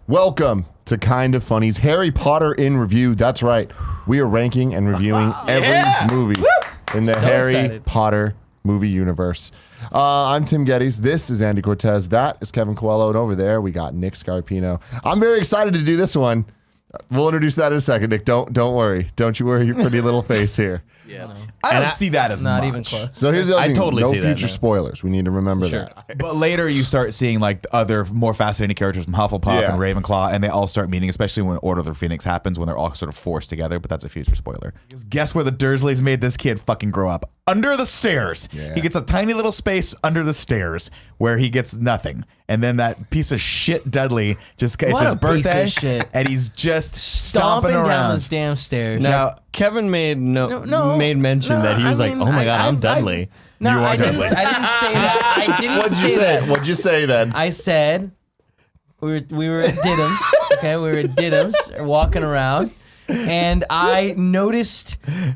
Welcome to Kind of Funny's Harry Potter in Review. That's right. We are ranking and reviewing every movie in the Harry Potter movie universe. I'm Tim Geddes. This is Andy Cortez. That is Kevin Coelho. And over there, we got Nick Scarpino. I'm very excited to do this one. We'll introduce that in a second, Nick. Don't worry. Don't you worry your pretty little face here. Yeah. I don't see that as not much. even close. So here's the other I thing. totally No see that future now. spoilers. We need to remember that. But later you start seeing like the other more fascinating characters from Hufflepuff Yeah. and Ravenclaw, and they all start meeting, especially when Order of the Phoenix happens, when they're all sort of forced together. But that's a future spoiler. Guess where the Dursleys made this kid fucking grow up? Under the stairs. Yeah. He gets a tiny little space under the stairs where he gets nothing. And then that piece of shit Dudley it's What his a birthday, piece of shit. and he's just stomping Stomping down around. those damn stairs. Now, Kevin made mention that he was like, "Oh my god, I'm Dudley." No, You are I didn't Dudley. say that. I didn't What'd you say say? that. What'd you say then? I said we were at Diddums. Okay, we were at Diddums walking around. And I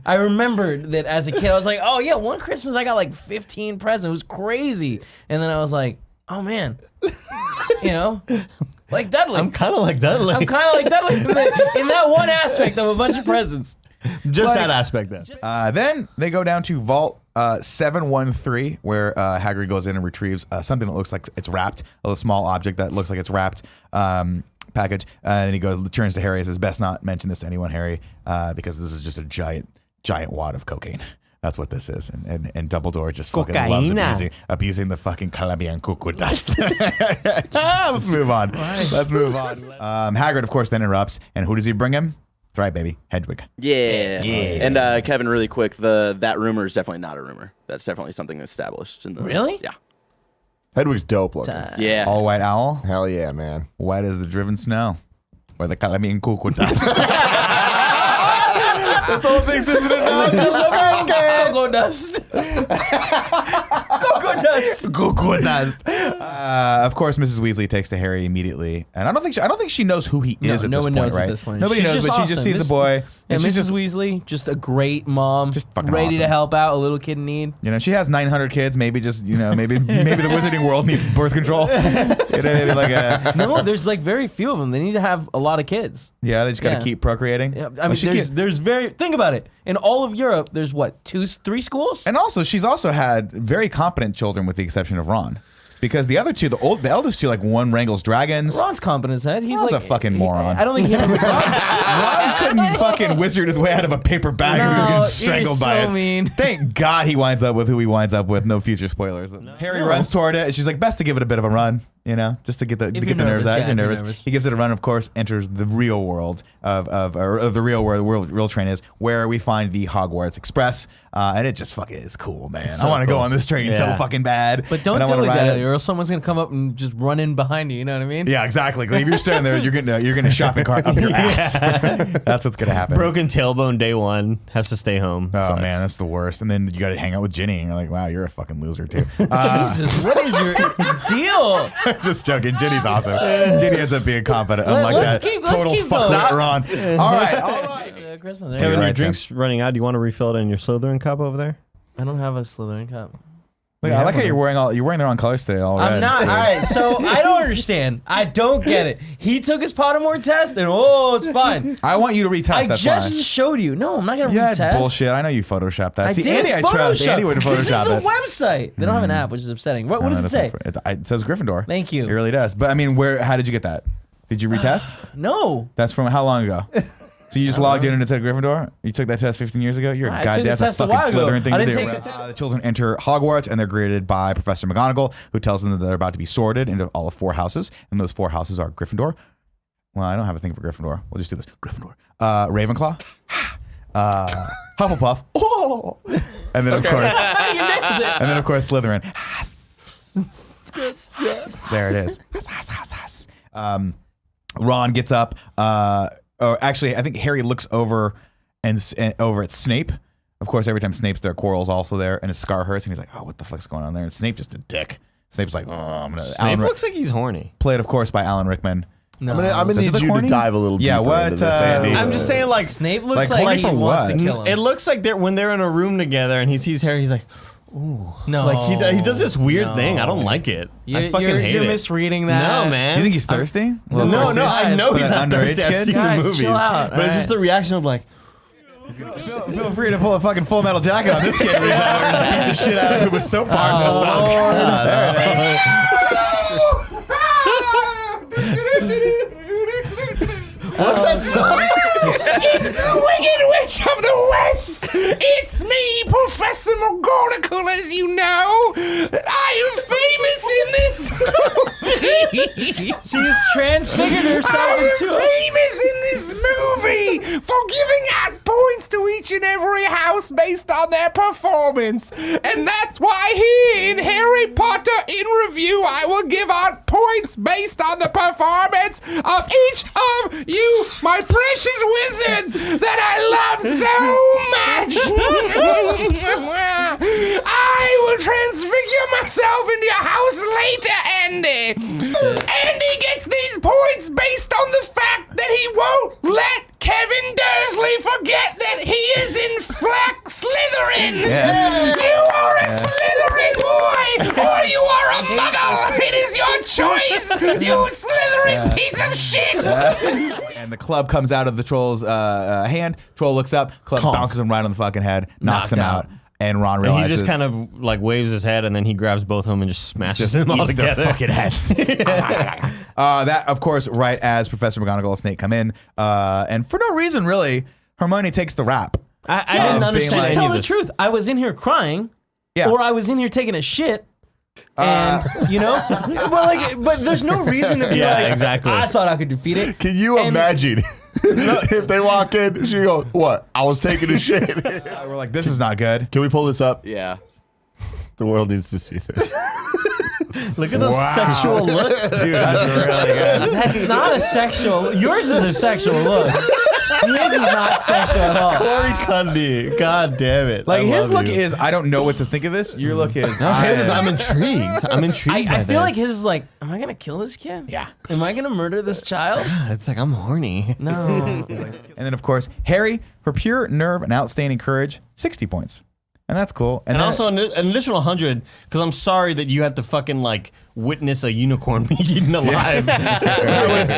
remembered that as a kid, I was like, oh yeah, one Christmas I got like 15 presents. It was crazy. And then I was like, oh man, like Dudley. I'm kind of like Dudley. I'm kind of like Dudley in that one aspect of a bunch of presents. Just that aspect then. Then they go down to Vault 713, where Hagrid goes in and retrieves something that looks like it's wrapped, a little small object that looks like it's wrapped package. And then he turns to Harry and says, "Best not mention this to anyone, Harry, because this is just a giant wad of cocaine." That's what this is. And Dumbledore just fucking loves abusing the fucking Columbian cuckoo dust. Let's move on. Let's move on. Hagrid, of course, then interrupts. And who does he bring him? That's right, baby. Hedwig. Yeah. And Kevin, really quick, that rumor is definitely not a rumor. That's definitely something established. Really? Yeah. Hedwig's dope looking. Yeah. All white owl. Hell yeah, man. White as the driven snow. Or the Columbian cuckoo dust. This whole thing's just an analogy. Cocoa dust. Cocoa dust. Cuckoo dust. Of course, Mrs. Weasley takes to Harry immediately, and I don't think she knows who he is at no this one point, knows right? at this point. Nobody She's knows, just but she just awesome. sees a boy, And and she's Mrs. just Weasley, just a great mom, Just fucking ready awesome. to help out a little kid in need. she has 900 kids. Maybe just maybe the Wizarding World needs birth control. Maybe like a No, there's like very few of them. They need to have a lot of kids. they just got to Yeah. keep procreating. Yeah, I mean, think about it. In all of Europe, there's what, 3 schools? And also, she's also had very competent children, with the exception of Ron, because the other two, the eldest two, like one wrangles dragons. Ron's competent as head. He's Ron's like a fucking moron. I don't think he ever. Ron couldn't fucking wizard his way out of a paper bag and he was No, getting you're strangled by so it. mean. Thank God he winds up with who he winds up with. No future spoilers. But Harry runs toward it, and she's like, best to give it a bit of a run, just to get the you're nerves nervous, out. yeah, If you're if you're nervous. nervous. He gives it a run. Of course, enters the real world of the real world. Where the real train is, where we find the Hogwarts Express, and it just fucking is cool, man. I want to go on this train so Yeah. fucking bad. But don't and I wanna dilly ride dally, it. or else someone's gonna come up and just run in behind you. You know what I mean? Yeah, exactly. If you're standing there, you're gonna shopping cart up your ass. That's what's gonna happen. Broken tailbone day one, has to stay home. Oh Sucks. man, that's the worst. And then you got to hang out with Ginny, and you're like, wow, you're a fucking loser too. Jesus, what is your deal? Just joking. Ginny's awesome. Ginny ends up being confident, unlike let's that keep total going. fuckwit Ron. All right. Christmas. Kevin, You're your right, drink's running out. Do you want to refill it in your Slytherin cup over there? I don't have a Slytherin cup. Look, I like how you're wearing their own colors today. All red. I'm not. All right, so I don't understand. I don't get it. He took his Pottermore test, and it's fine. I want you to retest. I That's just why. showed you. No, I'm not gonna Yeah, retest. bullshit. I know you photoshopped that. I See, did Andy, I trust. Photoshop. Andy would Photoshop This is it. the website. They don't have an app, which is upsetting. What does it say? It says Gryffindor. Thank you. It really does. But I mean, how did you get that? Did you retest? No. That's from how long ago? So you just logged in and it said Gryffindor? You took that test 15 years ago? You're a I took the goddamn test a fucking while ago. Slytherin thing I to didn't do. take the test. The children enter Hogwarts and they're greeted by Professor McGonagall, who tells them that they're about to be sorted into all of 4 houses. And those 4 houses are Gryffindor. Well, I don't have a thing for Gryffindor. We'll just do this. Gryffindor. Ravenclaw. Hufflepuff. Oh! And then, of course, You nailed it. and then, of course, Slytherin. There it is. Ron gets up. Or actually, I think Harry looks over and over at Snape. Of course, every time Snape's there, Quirrell's also there, and his scar hurts, and he's like, "Oh, what the fuck's going on there?" And Snape just a dick. Snape's like, "Oh, I'm gonna." Snape looks like he's horny. Played, of course, by Alan Rickman. No. I'm gonna Is it need the you corny? to dive a little Yeah, deeper what, into this, Andy. I'm just saying, like, Snape looks Like, like he for wants what? to kill him. it looks like when they're in a room together and he sees Harry, he's like, No, Like he does this weird thing. I don't like it. I fucking hate you're it. misreading that. No, man. You think he's thirsty? No, I know he's not underage thirsty. I've kid? seen Guys, the movies, chill out, but it's just the reaction of like, Feel free to pull a fucking Full Metal Jacket on this kid. He's out there and beat the shit out of him with soap bars in a sock. what's that song? It's the Wicked Witch of the West! It's me, Professor McGonagall, as you know! I am famous in this movie! She's transfigured herself into a... famous in this movie for giving out points to each and every house based on their performance. And that's why here in Harry Potter in Review, I will give out points based on the performance of each of you, my precious wizards that I love so much. I will transfigure myself into your house later, Andy. Andy gets these points based on the fact that he won't let Kevin Dursley forget that he is in fact Slytherin. Yes. You are a Slytherin boy, or you are a muggle. It is your choice, you Slytherin piece of shit. And the club comes out of the troll's hand. Troll looks up. Club bounces him right on the fucking head, knocks him out. And Ron And realizes he just kind of like waves his head, and then he grabs both of them and just smashes them all eats their together. fucking heads. That, of course, right as Professor McGonagall and Snape come in, and for no reason really, Hermione takes the rap. I didn't being understand like- Just any tell of the this. truth. I was in here crying, Yeah. or I was in here taking a shit. And but there's no reason to be Yeah, like, exactly. I thought I could defeat it. Can you And- imagine if they walk in? She goes, "What? I was taking a shit." We're like, this is not good. Can we pull this up? Yeah. The world needs to see this. Look at those sexual looks, dude. That's really good. That's not a sexual. Yours is a sexual look. His is not sexual at all. Corey Cundy. God damn it. Like I his love look you. is, I don't know what to think of this. Your look is, His is, I'm intrigued. I'm intrigued by I feel like this. his is like, am I gonna kill this kid? Yeah. Am I gonna murder this child? It's like, I'm horny. No. And then of course Harry, for pure nerve and outstanding courage, 60 points, and that's cool. And then- also an additional 100, because I'm sorry that you had to fucking like witness a unicorn being eaten alive. that was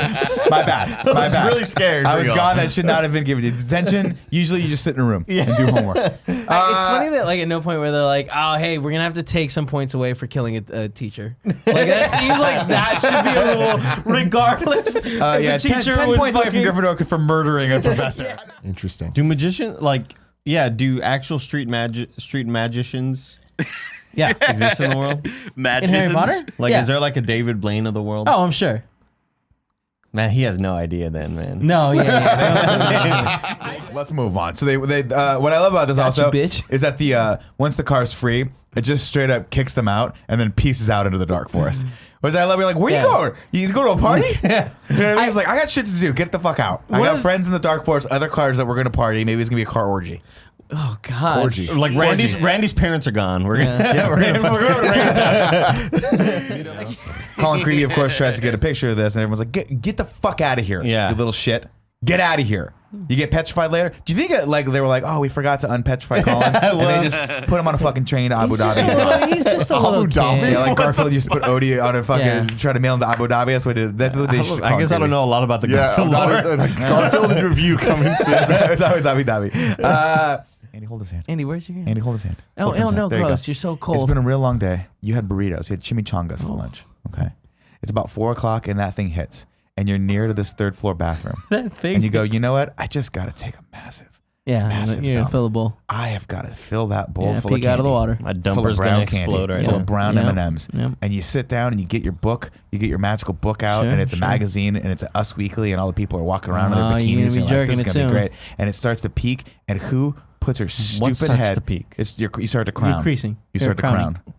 my bad. My was bad. really scared I for was y'all. gone. That should not have been given attention. Usually, you just sit in a room and do homework. It's funny that like at no point where they're like, oh hey, we're gonna have to take some points away for killing a teacher. Like that seems like that should be a rule, regardless. If Yeah, the 10 teacher 10 was points away from fucking- Gryffindor for murdering a professor. Interesting. Do magician like do actual street magicians Yeah. exist in the world? Mad In Harry Jason? Potter? Like, Yeah. is there like a David Blaine of the world? Oh, I'm sure. Man, he has no idea then, man. No, yeah. Let's move on. So they what I love about this also bitch. is that the once the car's free, it just straight up kicks them out and then pieces out into the dark forest. Which I love. You're like, where Yeah. you going? You go to a party? He's like, I got shit to do. Get the fuck out. I One got of- friends in the dark forest, other cars that we're gonna party. Maybe it's gonna be a car orgy. Oh God. Orgy. Like Randy's parents are gone. We're gonna Yeah. we're going to Randy's house. Colin Creevy, of course, tries to get a picture of this, and everyone's like, get the fuck out of here, Yeah. you little shit. Get out of here. You get petrified later? Do you think like they were like, oh, we forgot to unpetrify Colin, and they just put him on a fucking train to Abu Dhabi? He's just a little Abu Dhabi? kid. Yeah, like Garfield used to put Odie on a fucking Yeah. try to mail him to Abu Dhabi. That's what they used to I guess I don't know a lot about the Yeah, Garfield lore. Garfield in review coming soon. It's always Abu Dhabi. Andy, hold his hand. Andy, where's your hand? Andy, hold his hand. Oh, Hold his hand. no, There you go. gross. You're so It's cold. been a real long day. You had burritos. You had chimichangas for lunch. Okay. It's about 4 o'clock and that thing hits. And you're near to this 3rd floor bathroom. That thing. And you go, you know what? I just got to take a massive. Yeah, massive you're dump. fillable. I have got to fill that bowl Yeah, full of peek out of the candy. water. My Full of dumper's brown gonna candy, explode right full now. of brown Yep. M&Ms. Yep. And you sit down and you get your book, you get your magical book out, Sure, and it's a sure. magazine, and it's a Us Weekly, and all the people are walking around in Oh, their you're bikinis. gonna be And you're like, this jerking is it going to be soon. great. And it starts to peak, and who puts her stupid starts head? to peak? It's you start to crown. You're creasing. You You're start to crowning. crown.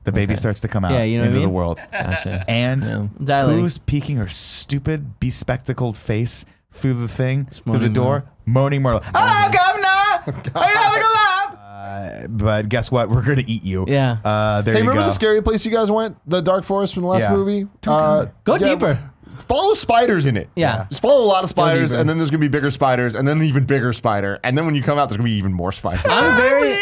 The baby starts to come out Yeah, you know what into I the mean? world. Gotcha. And Yeah. Dilating. who's peeking her stupid, bespectacled face through the thing, through the Moaning door? Moaning Myrtle. Oh, governor! Are you having a laugh? But guess what? We're going to eat you. Yeah. There Hey, you remember go. the scary place you guys went? The Dark Forest from the last Yeah. movie? Go deeper. Follow spiders in it. Yeah. Just follow a lot of spiders, deeper. and then there's going to be bigger spiders, and then an even bigger spider. And then when you come out, there's going to be even more spiders. I'm very.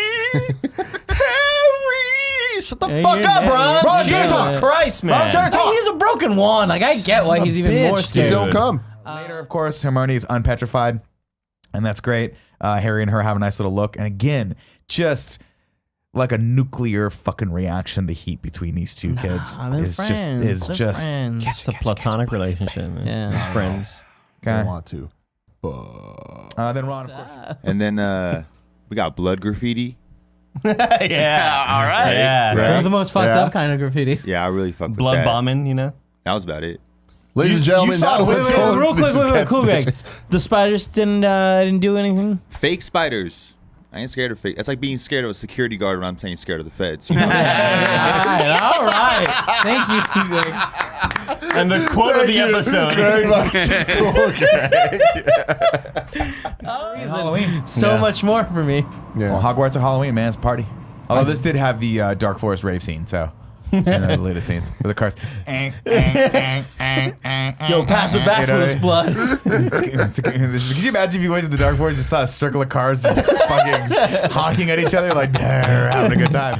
the fuck up, Ron. Ron, Jesus Christ, man. He's a broken wand. Like, I get why he's even more bitch, scared. dude. Don't come. Later, of course, Hermione is unpetrified, and that's great. Harry and her have a nice little look, and again, just like a nuclear fucking reaction. The heat between these two kids They're is friends. just They're friends. It's a platonic relationship, man. Yeah. Just friends. I okay. want to. Then Ron, of course. And then we got blood graffiti. Yeah. All right. Yeah. They're the most fucked Yeah. up kind of graffitis. Yeah, I really fucked with Blood that. bombing, you know? That was about it. Ladies and gentlemen, saw that it. was Wait, Cole's real quick, Mrs. wait, cool, Greg. Stitches. The spiders didn't do anything. Fake spiders. I ain't scared of fake. That's like being scared of a security guard when I'm saying scared of the feds. You know? All right. Thank you, Greg. And the quote of the episode. Very much. Halloween. So much more for me. Well, Hogwarts or Halloween, man, it's a party. Although this did have the Dark Forest rave scene, so. And the deleted scenes with the cars. Yo, pass the basilisk blood. Could you imagine if you went to the Dark Forest and just saw a circle of cars just fucking honking at each other like they're having a good time?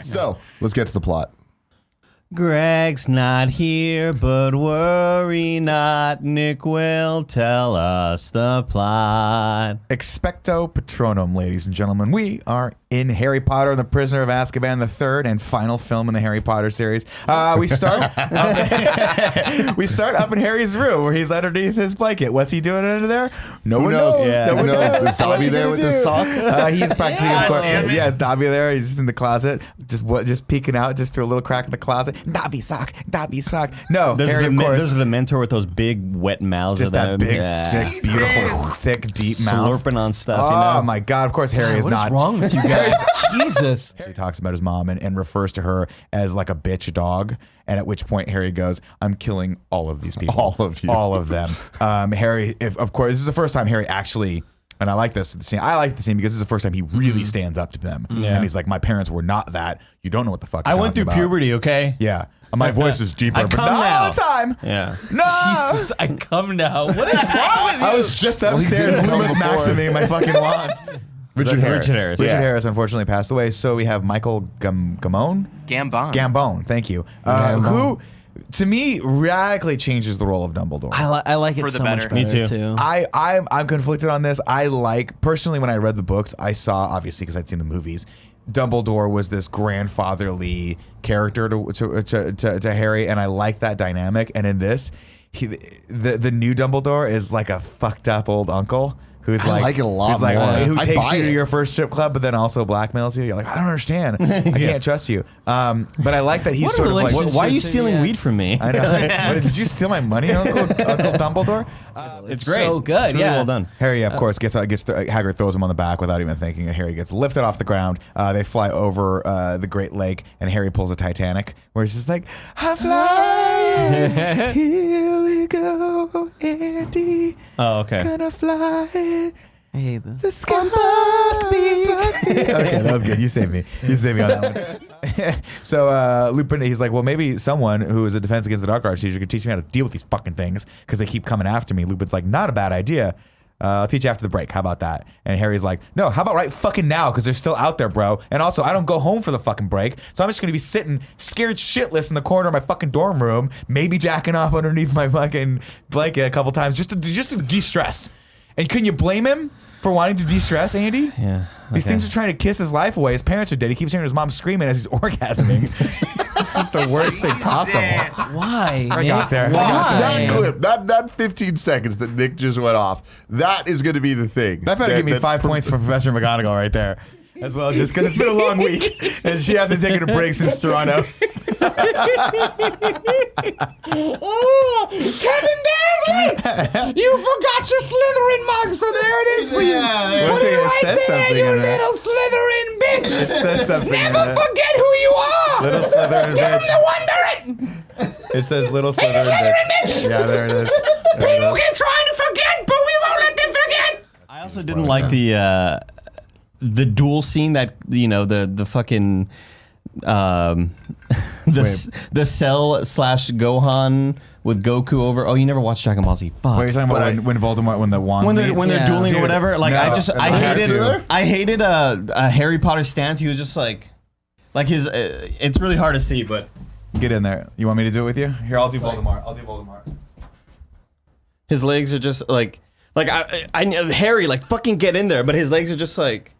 So let's get to the plot. Greg's not here, but worry not. Nick will tell us the plot. Expecto Patronum, ladies and gentlemen. We are in Harry Potter and the Prisoner of Azkaban, the third and final film in the Harry Potter series. We start up in Harry's room where he's underneath his blanket. What's he doing under there? No one knows. Yeah, No one who knows? knows. Is Dobby What's he there gonna with do? the sock? He's practicing. Yeah, is Dobby there? He's just in the closet, just peeking out just through a little crack in the closet. Dobby sock. No, Harry, of course. There's the mentor with those big wet mouths. Just of that them. big, Yeah. sick, beautiful, thick, deep mouth. Slurping on stuff, Oh you know? my God! Of course, Harry is What is not. wrong with you guys? Jesus. He talks about his mom and refers to her as like a bitch dog. And at which point Harry goes, "I'm killing all of these people, All of you. all of them." Harry, of course, this is the first time Harry actually. And I like this scene. I like the scene because this is the first time he really stands up to them. Yeah. And he's like, "My parents were not that. You don't know what the fuck." I you're went through talking about." puberty, okay? Yeah. My voice is deeper, I but come not now. all the time. Yeah. No. Jesus, I come now. What is wrong with you? I was just he upstairs did it Loomis before. Maximing my fucking lawn. Richard Harris. Harris. Richard Yeah. Harris unfortunately passed away. So we have Michael Gambon. Gambon, thank you. Who, to me, radically changes the role of Dumbledore. I like it For the so better. much Me better, too. too. I'm conflicted on this. I like, personally, when I read the books, I saw, obviously because I'd seen the movies, Dumbledore was this grandfatherly character to Harry, and I like that dynamic. And in this, the new Dumbledore is like a fucked up old uncle who's I like, like it a lot who's like, more. who I takes buy you to it. your first strip club, but then also blackmails you. You're like, I don't understand. I can't trust you. But I like that he's What a sort of like, relationship. Why are you Yeah. stealing weed from me? I know. Did you steal my money, Uncle Dumbledore? It's great. So good, It's really yeah. well done. Harry, of course, Hagrid throws him on the back without even thinking, and Harry gets lifted off the ground. They fly over the Great Lake, and Harry pulls a Titanic, where he's just like, "I'm flying, here we go, Andy, Oh, okay. gonna fly I hate this. the sky." Okay, that was good. You saved me. You saved me on that one. So Lupin, he's like, well, maybe someone who is a Defense Against the Dark Arts teacher could teach me how to deal with these fucking things because they keep coming after me. Lupin's like, not a bad idea. I'll teach you after the break. How about that? And Harry's like, no, how about right fucking now? Because they're still out there, bro. And also, I don't go home for the fucking break. So I'm just going to be sitting scared shitless in the corner of my fucking dorm room, maybe jacking off underneath my fucking blanket a couple times just to de-stress. And couldn't you blame him for wanting to de-stress, Andy? Yeah. These things are trying to kiss his life away. His parents are dead. He keeps hearing his mom screaming as he's orgasming. This is the worst thing possible. Why? I got there. I Why? got That clip, that 15 seconds that Nick just went off, that is going to be the thing. That better give me 5 points for Professor McGonagall right there. As well, just because it's been a long week and she hasn't taken a break since Toronto. Oh, Kevin Dasley! You forgot your Slytherin mug, so there it is for you. What's Put it? it It right says there, something you in there. little Slytherin bitch. It says something in Never there. forget who you are. Little Slytherin Give him bitch. the wonder it. It says little He's a Slytherin Slytherin bitch. bitch. Yeah, there it is. People keep trying to forget, but we won't let them forget. I also didn't like the duel scene that the fucking the Cell / Gohan with Goku over. Oh, you never watched Dragon Ball Z? Fuck. What are you talking about when Voldemort, when the wand when they're Yeah. dueling Dude, or whatever, like no, I I had to. hated a Harry Potter stance. He was just like, Like his, it's really hard to see, but Get in there. You want me to do it with you? Here, I'll do Voldemort. his legs are just like Harry, like fucking get in there, but his legs are just like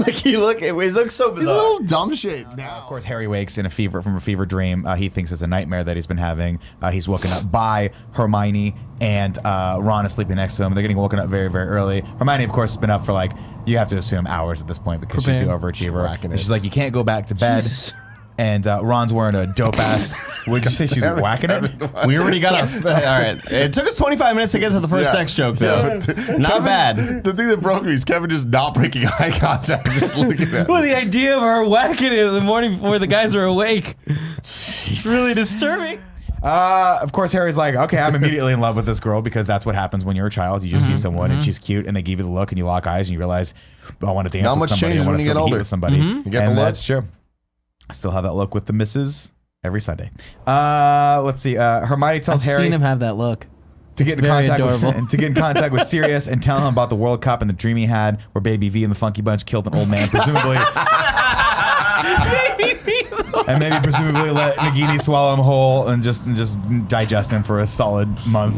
he looks so He's a bizarre. little dumb shit now. Of course, Harry wakes in a fever dream. He thinks it's a nightmare that he's been having. He's woken up by Hermione, and Ron is sleeping next to him. They're getting woken up very, very early. Hermione, of course, has been up for like, you have to assume hours at this point because she's the overachiever. whacking And it. she's like, you can't go back to bed. Jesus. And Ron's wearing a dope ass. Would you say she's whacking it? We already got all right. It took us 25 minutes to get to the first Yeah. sex joke, though. Not bad. The thing that broke me is Kevin just not breaking eye contact, just looking at Well, me. the idea of her whacking it in the morning before the guys are awake. It's really disturbing. Of course, Harry's like, okay, I'm immediately in love with this girl because that's what happens when you're a child. You just see someone and she's cute and they give you the look and you lock eyes and you realize, I want to dance Not with much somebody. changes I want when to you get feel the heat older. with somebody. You get the And look. that's true. I still have that look with the missus every Sunday. Let's see. Hermione tells I've Harry seen him have that look. to get in very contact with adorable. to get in contact with Sirius and tell him about the World Cup and the dream he had where Baby V and the Funky Bunch killed an old man, presumably. And maybe presumably let Nagini swallow him whole and just digest him for a solid month.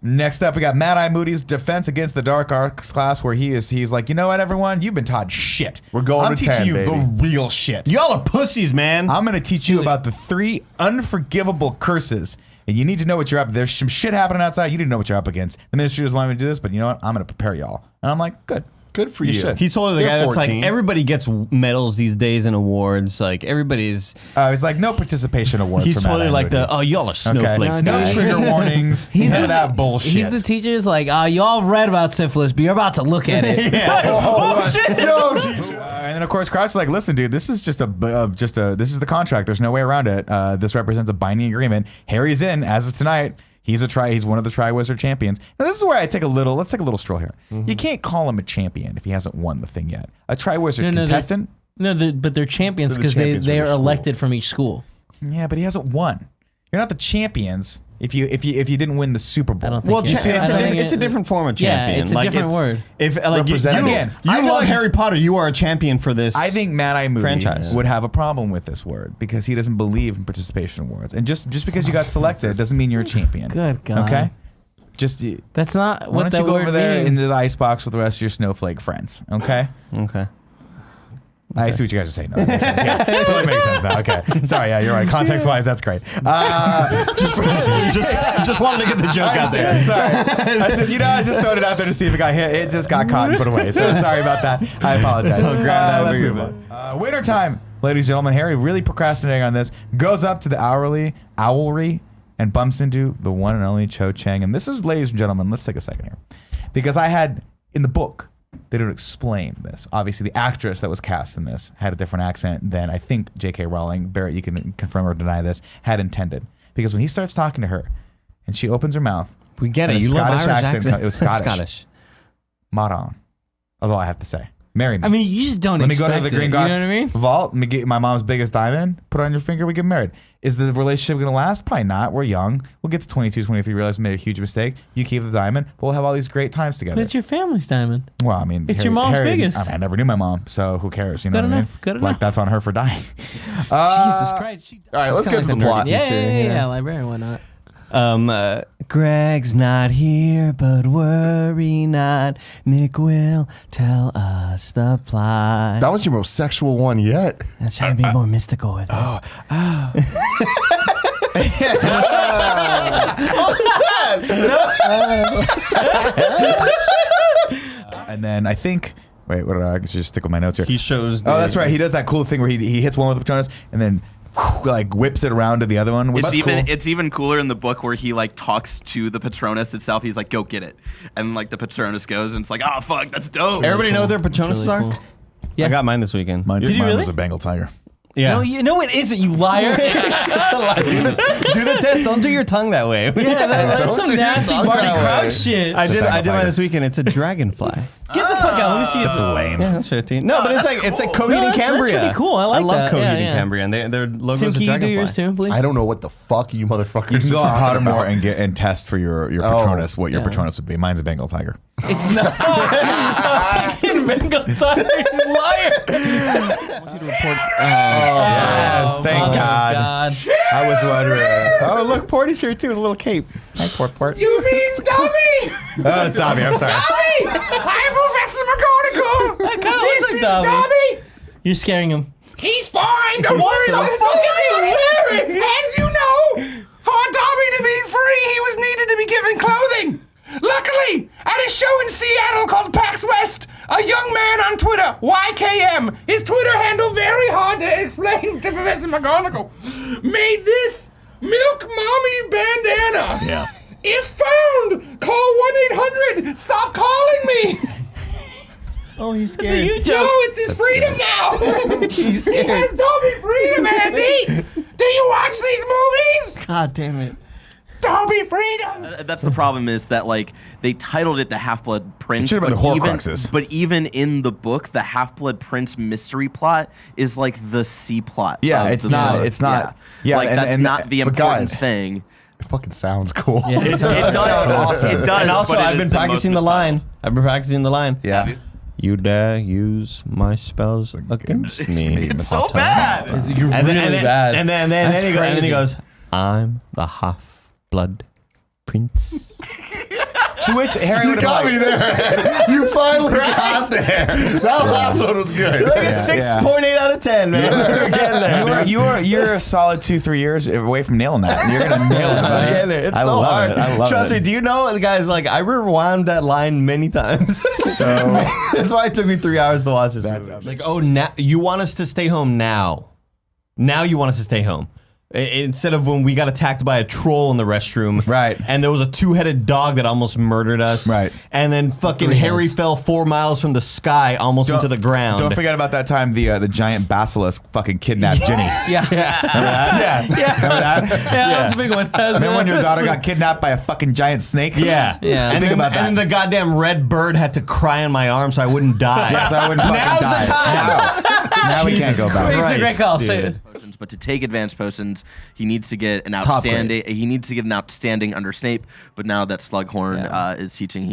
Next up, we got Mad Eye Moody's defense against the Dark Arts class, where he's like, you know what, everyone, you've been taught shit. We're going I'm to teaching 10, you baby. the real shit. Y'all are pussies, man. I'm gonna teach you about the 3 unforgivable curses. And you need to know what you're up. There's some shit happening outside. You didn't know what you're up against. The Ministry doesn't want me to do this, but you know what? I'm gonna prepare y'all. And I'm like, good. Good for you. should. He's totally the You're guy that's 14. like, everybody gets medals these days and awards. Like, everybody's. He's like, no participation awards. He's for Mad totally Eye like Moody. the, oh, y'all are snowflakes. No dude. trigger warnings. None of that bullshit. He's the teacher's like, y'all read about syphilis, but you're about to look at it. Oh, shit. And then of course Crouch is like, listen, dude, this is this is the contract. There's no way around it. This represents a binding agreement. Harry's in as of tonight. He's one of the Triwizard champions. Now this is where let's take a little stroll here. You can't call him a champion if he hasn't won the thing yet. A Triwizard contestant. But they're champions They're the because champions they for are their school. elected from each school. Yeah, but he hasn't won. You're not the champions if you didn't win the Super Bowl. I don't think Well, you- see what I'm saying? it's a different form of Yeah, champion. it's a different word. If like you Representative. I feel love like- Harry Potter, you are a champion for this. I think Mad Eye Moody franchise. would have a problem with this word because he doesn't believe in participation awards. And just because you got selected doesn't mean you're a champion. Good God. Okay? Just That's not why what don't that you go word over there means. into the icebox with the rest of your snowflake friends? Okay? Okay. I see what you guys are saying. No, that makes sense. Yeah, totally makes sense now. Okay. Sorry, yeah, you're right. Context-wise, that's great. Just wanted to get the joke out there. Sorry. I said, I just throwed it out there to see if it got hit. It just got caught and put away. So sorry about that. I apologize. Let's move on. Winter time, ladies and gentlemen. Harry, really procrastinating on this, goes up to the owlry and bumps into the one and only Cho Chang. And this is, ladies and gentlemen, let's take a second here. Because I had, in the book, they don't explain this. Obviously, the actress that was cast in this had a different accent than I think J.K. Rowling, Barrett, you can confirm or deny this, had intended. Because when he starts talking to her, and she opens her mouth, We get and it. a You love Scottish Irish accent. accent. It was Scottish. Maran. That's all I have to say. Marry me. I mean, you just don't Let me go expect to the Green it, you know Gods what I mean? vault. Let me get my mom's biggest diamond. Put it on your finger. We get married. Is the relationship going to last? Probably not. We're young. We'll get to 22, 23, realize we made a huge mistake. You keep the diamond. But we'll have all these great times together. But it's your family's diamond. Well, I mean, It's your mom's biggest. I never knew my mom, so who cares? You know Good what enough, I mean? good Like enough. that's on her for dying. Jesus Christ. All right, let's kinda get to like the the plot. nerdy Yeah, librarian, why not? Greg's not here, but worry not. Nick will tell us the plot. That was your most sexual one yet. I'm trying to be more mystical with it. And then I think, wait, what did I should just stick with my notes here? He shows. Oh, that's right. He does that cool thing where he hits one with the Patronus and then like whips it around to the other one. Which It's is even cool. it's even cooler in the book where he like talks to the Patronus itself. He's like, "Go get it," and like the Patronus goes, and it's like, "Oh fuck, that's dope." Everybody know what their Patronuses really are? cool. I got mine this weekend. Mine Did you was really? a Bengal tiger. Yeah. No, it isn't, you liar. do the test. Don't do your tongue that way. Yeah, that's Don't some do your nasty tongue Barty that way. Crouch shit. I did Bengal mine tiger. this weekend. It's a dragonfly. Get the fuck out. Let me see it. That's lame. Yeah, I'll show it to you. No, but it's like Coheed No, and that's Cambria. really cool. I like love that. Coheed Yeah, and yeah. Cambria, and their logo's Tim, a can you do dragonfly. yours too, please? I don't know what the fuck you motherfuckers You can go are on talking Pottermore about. and test for your Patronus what your Patronus would be. Mine's a Bengal tiger. It's not. A fucking Bengal Tiger, you liar. Yes, thank God. I was wondering. Oh, look, Porty's here too with a little cape. Hi, Port. You mean Dobby? Oh, it's Dobby. I'm sorry. Dobby! I'm Professor McGonagall! That kind of This looks is like Dobby. Dobby! You're scaring him. He's fine! Don't worry about it! As you know, for Dobby to be free, he was needed to be given clothing. Luckily, at a show in Seattle called PAX West, a young man on Twitter, YKM, his Twitter handle very hard to explain to Professor McGonagall, made this Milk Mommy bandana. Yeah. If found, call 1-800. Stop calling me. Oh, he's scared. No, it's his freedom now. He's He scared. has Dobby freedom, Andy. Do you watch these movies? God damn it. Dobby freedom. That's the problem is that like they titled it the Half-Blood Prince. should've been but the even- Horcruxes. But even in the book, the Half-Blood Prince mystery plot is like the C plot. Yeah, of it's the not- book. it's not- yeah, like and- that's and- not the but important guys- thing. It fucking sounds cool. Yeah. It does. awesome. It does. And also, but it I've is been the most practicing the line. I've been practicing the line. Yeah. You dare use my spells against me. It's so bad. You're And then, really bad. And then That's he crazy. goes, I'm the Half-Blood Prince. To which Harry would You got have me like, there. You finally got there. That last one was good. Like a Yeah, 6.8 out of 10, man. We're getting there. you're a solid 2-3 years away from nailing that. You're gonna nail it, buddy. Yeah, it's I so love hard. it. I love Trust it. me, do you know, the guys, like, I rewound that line many times. So That's why it took me 3 hours to watch this movie. Like, oh, now you want us to stay home now. Now you want us to stay home. Instead of when we got attacked by a troll in the restroom. Right. And there was a 2-headed dog that almost murdered us. Right. And then fucking Harry fell 4 miles from the sky almost into the ground. Don't forget about that time the giant basilisk fucking kidnapped Ginny. yeah. Yeah. Remember that? Yeah, that was a big one. That was- Remember when your daughter got kidnapped by a fucking giant snake? Yeah. Yeah. And Think then, about that. And then the goddamn red bird had to cry on my arm so I wouldn't die. So I wouldn't fucking Now's die. the time. Now we can't Jesus go back. It's a great Christ, call. dude. Say it. Potions, but to take advanced potions, he needs to get an Top grade. outstanding. He needs to get an outstanding under Snape. But now that Slughorn Yeah. is teaching,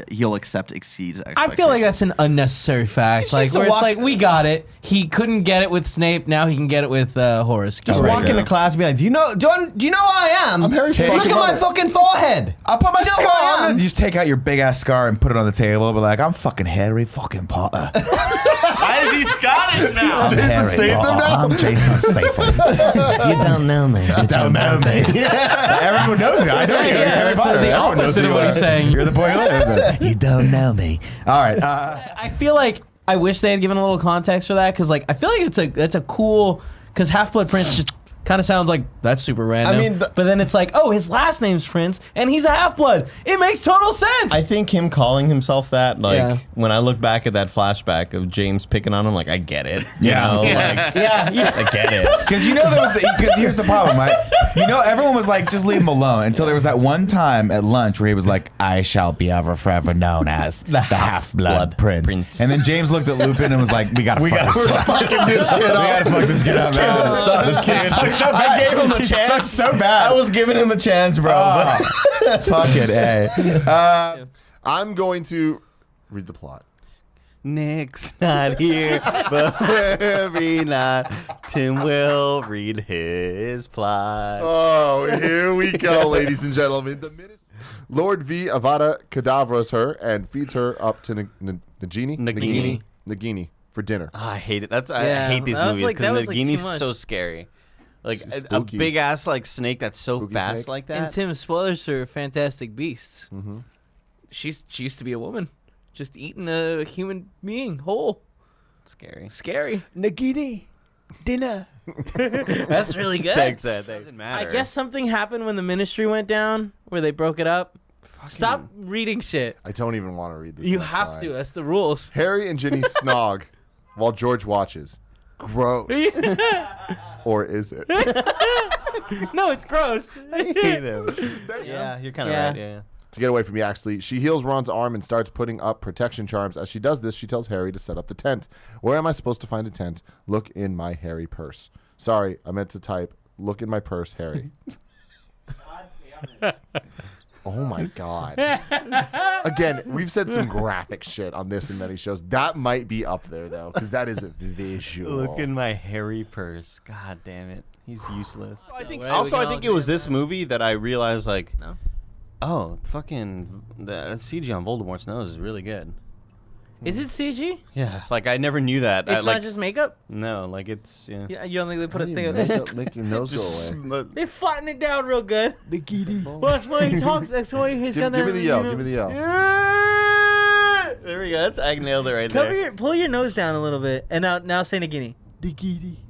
he'll accept exceeds. I feel like that's an unnecessary fact. It's Like just a where it's walk- like we got it. He couldn't get it with Snape. Now he can get it with Horace. Just Go walk right. into class and be like, do you know who I am? I'm Harry Look fucking at my Potter. fucking forehead. I'll put my Do you know scar who I on am? and just take out your big ass scar and put it on the table. But like, I'm fucking Harry fucking Potter. Why is he Scottish now? Jason Harry Statham Potter. now? I'm Jason Statham. You don't know me. You don't know me. Everyone knows me. I know you. You're Harry that's Potter. the Everyone knows opposite who of you what are. he's saying. You're the boy who lives. You don't know me. All right. I feel like I wish they had given a little context for that because like I feel like that's a cool because Half-Blood Prince just kind of sounds like that's super random. I mean, but then it's like, oh, his last name's Prince and he's a half-blood. It makes total sense. I think him calling himself that, like, Yeah. when I look back at that flashback of James picking on him, like, I get it. You Yeah. know, like, yeah. I get it. Because you know there was because here's the problem, right? You know everyone was like, just leave him alone until there was that one time at lunch where he was like, I shall be ever forever known as the Half-Blood Prince. And then James looked at Lupin and was like, we gotta fuck this kid. Fucking this kid We up. gotta fuck this kid up. man. This kid sucks. I gave him a He chance. sucks so bad. I was giving him a chance, bro. but- Fucking A. I'm going to read the plot. Nick's not here, but every night Tim will read his plot. Oh, here we go, ladies and gentlemen. Lord V. Avada Kedavras her and feeds her up to Nagini for dinner. Oh, I hate it. I Yeah, hate these that was movies like- that was, because like, too Nagini's much. so scary. Like a Spooky. big ass like snake that's so Spooky fast snake. like And that. Tim, spoilers for Fantastic Beasts. She used to be a woman, just eating a human being whole. Scary. Scary. Nagini, dinner. That's really good. Thanks, doesn't matter. I guess something happened when the Ministry went down, where they broke it up. Stop reading shit. I don't even want to read this. You next have line. to. That's the rules. Harry and Ginny snog while George watches. Gross. Or is it? No, it's gross. Yeah, you're kind of Yeah. right. Yeah. To get away from Yaxley, she heals Ron's arm and starts putting up protection charms. As she does this, she tells Harry to set up the tent. Where am I supposed to find a tent? Look in my Harry purse. Sorry, I meant to type, look in my purse, Harry. Oh Oh my god. Again, we've said some graphic shit on this and many shows. That might be up there though, because that is a visual. Look in my hairy purse. God damn it. He's useless. I think way also we I can think all it was agree on this movie that I realized like, No? oh, fucking the CG on Voldemort's nose is really good. Is it CG? Yeah, like I never knew that. It's I, like, not just makeup? no, like it's yeah. Yeah, you don't think they put a How thing do you of make your nose Just go away? They flatten it down real good. Watch when he talks. That's why he's got Give that. me the yell. Give me the yell. There we go. That's I nailed it right Cover there. your, pull your nose down a little bit, and now say Nagini.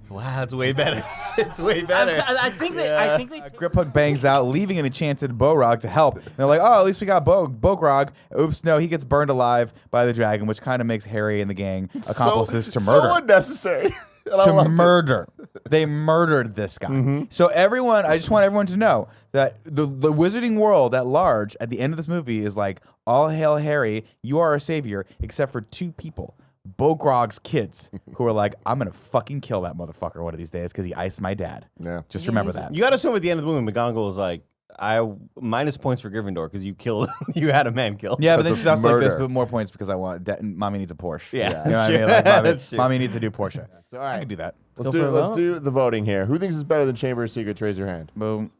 Wow, it's way better. It's way I better. think I think they. Grip Hook bangs out, leaving an enchanted Borog to help. And they're like, oh, at least we got Bogrog. Oops, no, he gets burned alive by the dragon, which kind of makes Harry and the gang accomplices to murder. So unnecessary. And I To loved it. murder. They murdered this guy. So everyone, I just want everyone to know that the wizarding world at large at the end of this movie is like, all hail Harry, you are our savior, except for two people. Bogrog's kids, who are like, I'm gonna fucking kill that motherfucker one of these days because he iced my dad. Yeah. Just remember that. You got to assume at the end of the movie, McGonagall was like, I minus points for Gryffindor because you killed, you had a man killed. Yeah, but then That's she's a also like this, murder. but more points because I want. Mommy needs a Porsche. Yeah, you know what I that's mean. true. Like, That's true. mommy needs to do Porsche. So, all I right. can do that. Let's do the voting here. Who thinks it's better than Chamber of Secrets? Raise your hand. Boom.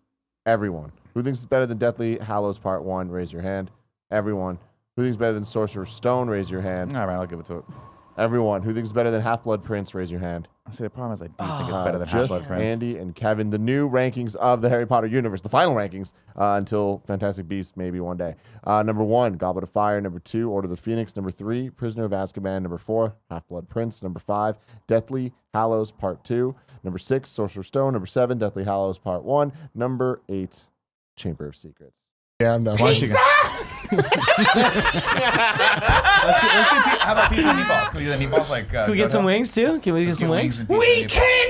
Everyone. Who thinks it's better than Deathly Hallows Part 1? Raise your hand. Everyone. Who thinks it's better than Sorcerer's Stone? Raise your hand. All right, I'll give it to it. Everyone. Who thinks it's better than Half-Blood Prince? Raise your hand. I say the problem is I do think it's better than Just Half-Blood Prince. Andy and Kevin. The new rankings of the Harry Potter universe. The final rankings until Fantastic Beasts maybe one day. Number 1, Goblet of Fire. Number 2, Order of the Phoenix. Number 3, Prisoner of Azkaban. Number 4, Half-Blood Prince. Number 5, Deathly Hallows Part 2. Number 6, Sorcerer's Stone. Number 7, Deathly Hallows Part 1. Number 8, Chamber of Secrets. Yeah, I'm done. Pizza! How about pizza and meatballs? Can we do the meatballs like? Can we get some wings too? Can we get some wings? We can't